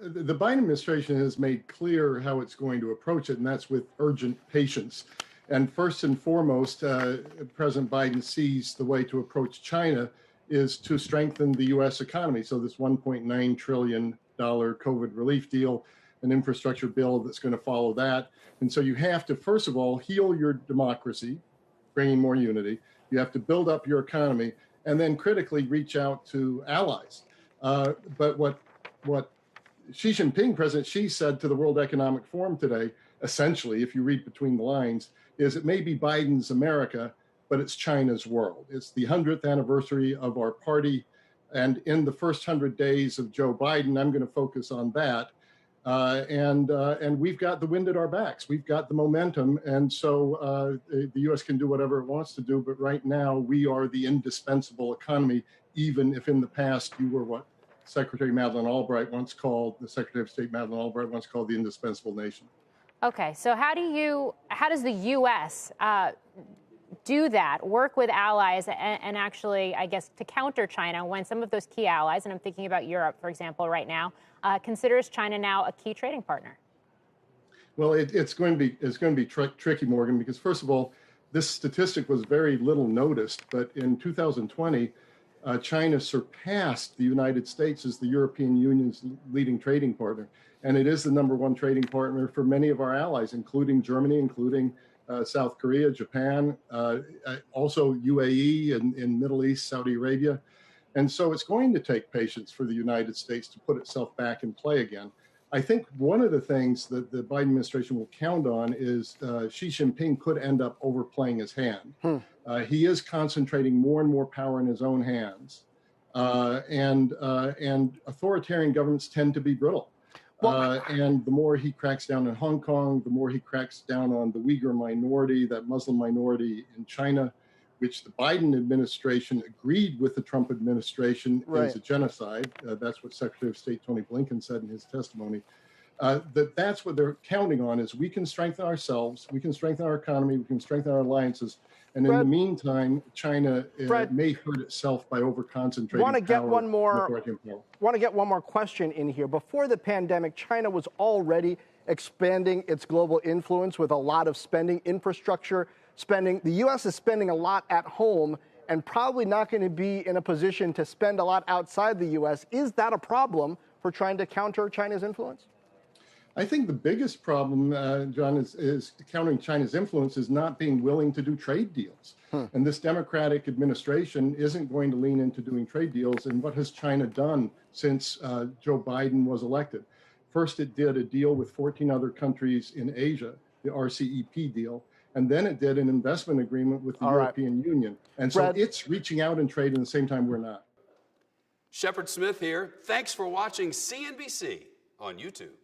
the Biden administration has made clear how it's going to approach it, and that's with urgent patience. And first and foremost, President Biden sees the way to approach China is to strengthen the U.S. economy. So this $1.9 trillion COVID relief deal, an infrastructure bill that's going to follow that. And so you have to, first of all, heal your democracy, bringing more unity. You have to build up your economy, and then critically reach out to allies. But what Xi Jinping, President Xi, said to the World Economic Forum today, essentially, if you read between the lines, is it may be Biden's America, but it's China's world. It's the 100th anniversary of our party. And in the first 100 days of Joe Biden, I'm going to focus on that. And we've got the wind at our backs. We've got the momentum. And so the U.S. can do whatever it wants to do. But right now, we are the indispensable economy, even if in the past you were what Secretary Madeleine Albright once called, the Secretary of State Madeleine Albright once called the indispensable nation. Okay, so how does the U.S. Do that, work with allies and actually, I guess, to counter China when some of those key allies, and I'm thinking about Europe, for example, right now, considers China now a key trading partner? Well, it's going to be tricky, Morgan, because first of all, this statistic was very little noticed, but in 2020, China surpassed the United States as the European Union's leading trading partner. And it is the #1 trading partner for many of our allies, including Germany, including South Korea, Japan, also UAE in Middle East, Saudi Arabia. And so it's going to take patience for the United States to put itself back in play again. I think one of the things that the Biden administration will count on is Xi Jinping could end up overplaying his hand. He is concentrating more and more power in his own hands. And authoritarian governments tend to be brittle. And the more he cracks down in Hong Kong, the more he cracks down on the Uyghur minority, that Muslim minority in China, which the Biden administration agreed with the Trump administration is a genocide. That's what Secretary of State Tony Blinken said in his testimony. That's what they're counting on is we can strengthen ourselves, we can strengthen our economy, we can strengthen our alliances. And in the meantime, China may hurt itself by over-concentrating Want to get one more question in here. Before the pandemic, China was already expanding its global influence with a lot of spending, infrastructure spending. The U.S. is spending a lot at home and probably not going to be in a position to spend a lot outside the U.S. Is that a problem for trying to counter China's influence? I think the biggest problem, John, is countering China's influence is not being willing to do trade deals. And this Democratic administration isn't going to lean into doing trade deals. And what has China done since Joe Biden was elected? First, it did a deal with 14 other countries in Asia, the RCEP deal. And then it did an investment agreement with the European Union. And so it's reaching out in trade at the same time we're not. Shepard Smith here. Thanks for watching CNBC on YouTube.